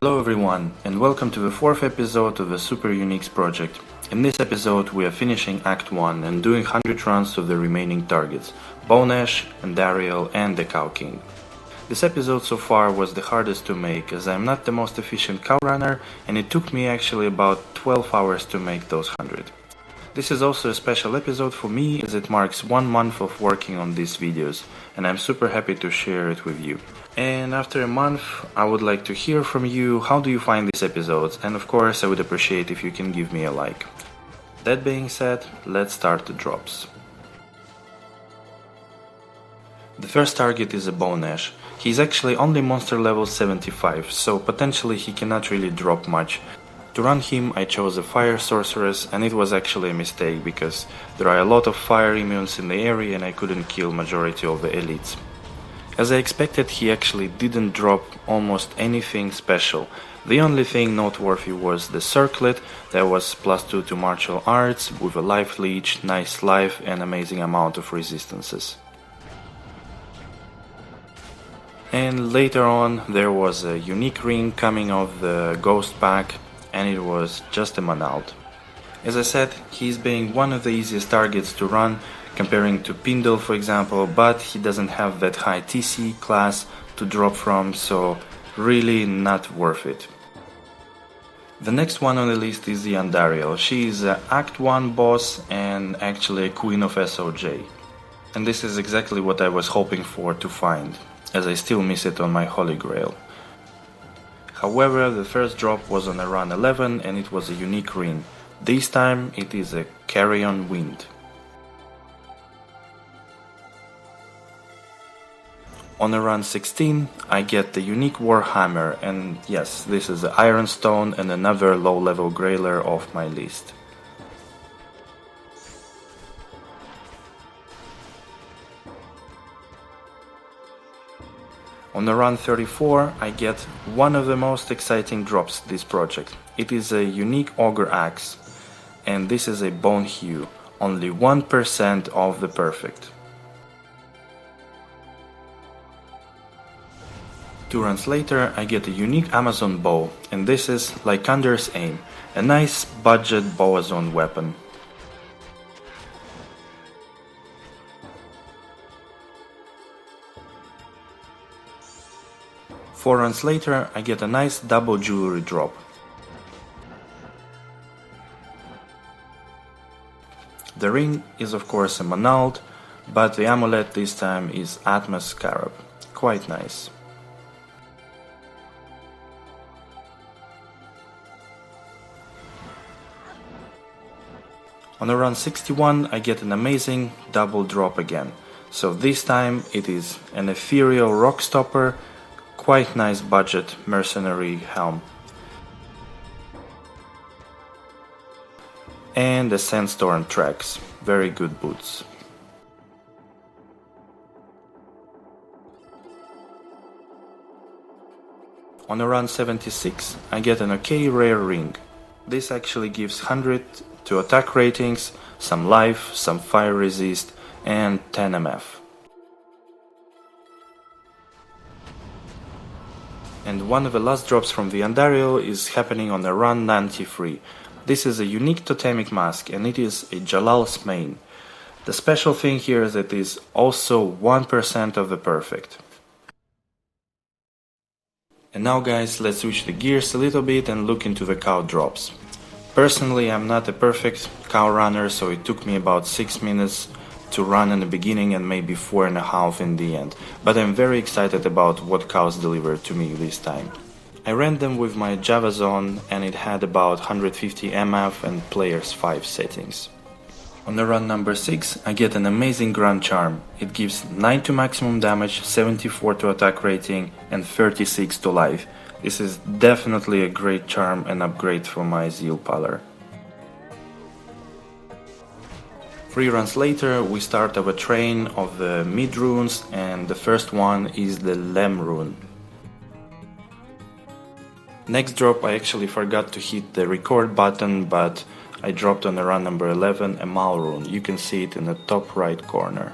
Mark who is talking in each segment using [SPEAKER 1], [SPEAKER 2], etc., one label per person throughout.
[SPEAKER 1] Hello everyone, and welcome to the fourth episode of the Super Uniques project. In this episode we are finishing Act 1 and doing 100 runs of the remaining targets, Bonesh, Andariel and the Cow King. This episode so far was the hardest to make as I am not the most efficient cow runner and it took me actually about 12 hours to make those 100. This is also a special episode for me as it marks 1 month of working on these videos and I'm super happy to share it with you. And after a month, I would like to hear from you how do you find these episodes, and of course I would appreciate if you can give me a like. That being said, let's start the drops. The first target is a Bonesh. He's actually only monster level 75, so potentially he cannot really drop much. To run him I chose a fire sorceress and it was actually a mistake because there are a lot of fire immunes in the area and I couldn't kill majority of the elites. As I expected, he actually didn't drop almost anything special. The only thing noteworthy was the circlet that was +2 to martial arts with a life leech, nice life and amazing amount of resistances. And later on there was a unique ring coming off the ghost pack and it was just a Manalt. As I said, he's being one of the easiest targets to run comparing to Pindle for example, but he doesn't have that high TC class to drop from, so really not worth it. The next one on the list is the Andariel. She is an Act 1 boss and actually a Queen of SOJ. And this is exactly what I was hoping for to find, as I still miss it on my Holy Grail. However, the first drop was on a run 11 and it was a unique ring. This time it is a Carrion Wind. On a run 16, I get the unique Warhammer, and yes, this is the Iron Stone and another low-level Grailer off my list. On the run 34, I get one of the most exciting drops this project. It is a unique Ogre Axe, and this is a Bone Hue, only 1% of the perfect. 2 runs later, I get a unique Amazon bow, and this is Lycander's Aim, a nice budget Boazon weapon. Four runs later, I get a nice double jewelry drop. The ring is of course a Manalt, but the amulet this time is Atmas Scarab. Quite nice. On a run 61 I get an amazing double drop again, so this time it is an ethereal rock stopper, quite nice budget mercenary helm. And the Sandstorm tracks, very good boots. On a run 76 I get an okay rare ring. This actually gives 100 to attack ratings, some life, some fire resist and 10 MF. And one of the last drops from the Andariel is happening on a run 93. This is a unique totemic mask and it is a Jalal's main. The special thing here is that it is also 1% of the perfect. And now guys, let's switch the gears a little bit and look into the cow drops. Personally, I'm not a perfect cow runner, so it took me about 6 minutes to run in the beginning and maybe 4.5 in the end, but I'm very excited about what cows delivered to me this time. I ran them with my Javazon and it had about 150 MF and players 5 settings. On the run number 6 I get an amazing Grand Charm. It gives 9 to maximum damage, 74 to attack rating and 36 to life. This is definitely a great charm and upgrade for my Zeal Palar. 3 runs later we start our train of the mid runes and the first one is the Lem rune. Next drop I actually forgot to hit the record button, but I dropped on the run number 11 a Mal rune. You can see it in the top right corner.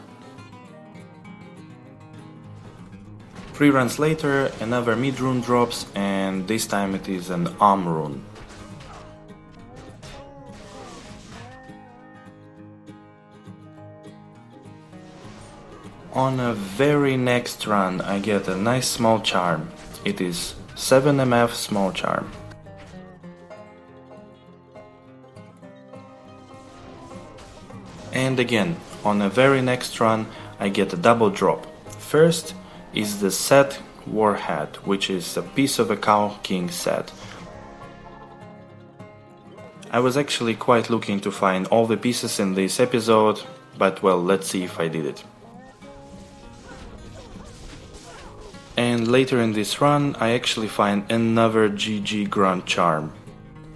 [SPEAKER 1] 3 runs later, another mid rune drops, and this time it is an arm rune. On a very next run I get a nice small charm. It is 7 MF small charm. And again, on a very next run I get a double drop. First is the set War Hat, which is a piece of a Cow King set. I was actually quite looking to find all the pieces in this episode, but well, let's see if I did it. And later in this run I actually find another GG Grunt charm.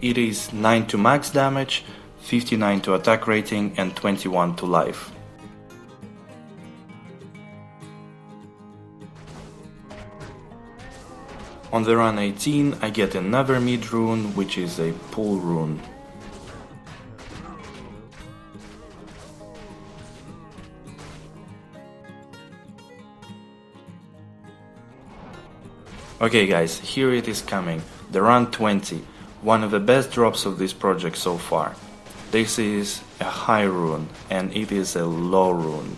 [SPEAKER 1] It is 9 to max damage, 59 to attack rating and 21 to life. On the run 18 I get another mid rune, which is a pull rune. Okay guys, here it is coming, the run 20, one of the best drops of this project so far. This is a high rune and it is a low rune.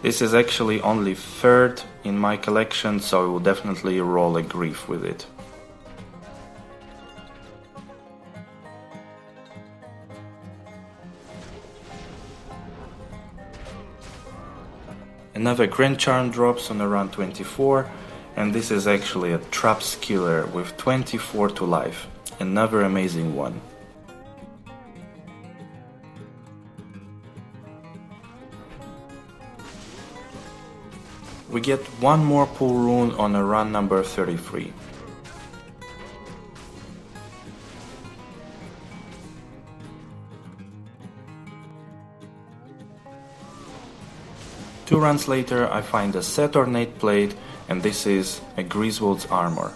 [SPEAKER 1] This is actually only third in my collection, so I will definitely roll a grief with it. Another Grand Charm drops on around 24, and this is actually a Traps Killer with 24 to life. Another amazing one. We get one more pull rune on a run number 33. Two runs later I find a set ornate plate, and this is a Griswold's armor.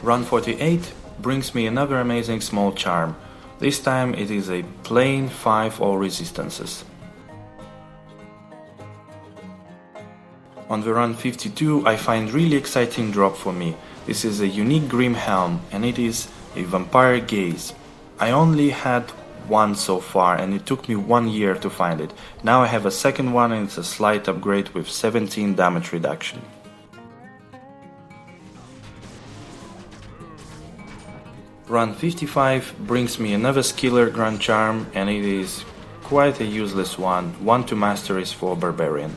[SPEAKER 1] Run 48 brings me another amazing small charm. This time it is a plain 5 all resistances. On the run 52 I find really exciting drop for me. This is a unique Grim Helm and it is a Vampire Gaze. I only had one so far and it took me 1 year to find it. Now I have a second one and it's a slight upgrade with 17 damage reduction. Run 55 brings me another Skiller Grand Charm and it is quite a useless one. 1 to master is for Barbarian.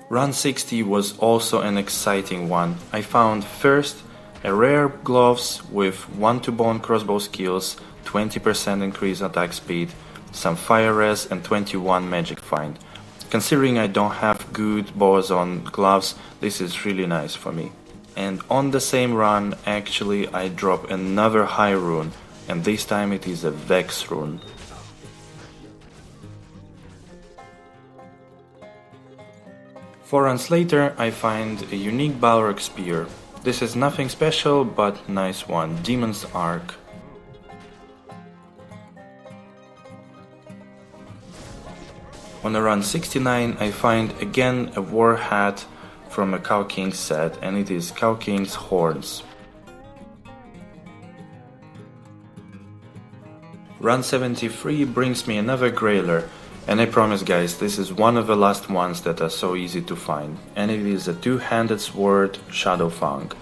[SPEAKER 1] Run 60 was also an exciting one. I found first a rare gloves with 1 to bone crossbow skills, 20% increase attack speed, some fire res and 21 magic find. Considering I don't have good bows on gloves, this is really nice for me. And on the same run, actually, I drop another high rune, and this time it is a Vex rune. Four runs later, I find a unique Balrog spear. This is nothing special, but nice one, Demon's Arc. On the run 69, I find again a War Hat from a Cow King set, and it is Cow King's Horns. Run 73 brings me another Grailer, and I promise guys, this is one of the last ones that are so easy to find, and it is a two-handed sword Shadowfang.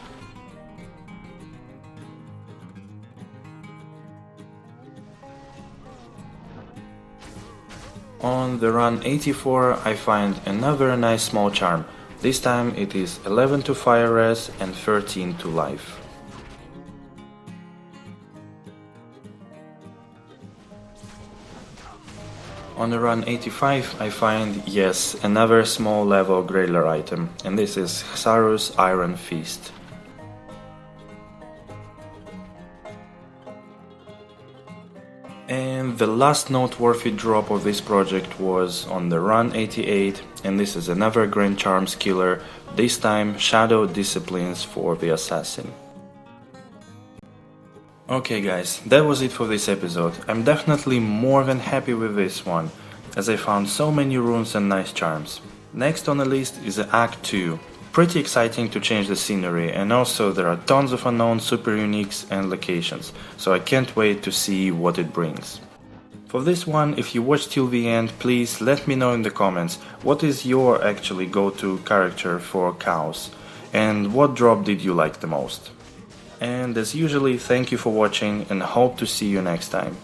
[SPEAKER 1] On the run 84 I find another nice small charm. This time it is 11 to fire res and 13 to life. On the run 85 I find, yes, another small level Grailer item, and this is Xarus Iron Fist. And the last noteworthy drop of this project was on the run 88, and this is another Grand Charms killer, this time Shadow Disciplines for the Assassin. Okay guys, that was it for this episode. I'm definitely more than happy with this one, as I found so many runes and nice charms. Next on the list is Act 2. Pretty exciting to change the scenery, and also there are tons of unknown super uniques and locations, so I can't wait to see what it brings. For this one, if you watched till the end, please let me know in the comments what is your actually go-to character for cows, and what drop did you like the most. And as usually, thank you for watching and hope to see you next time.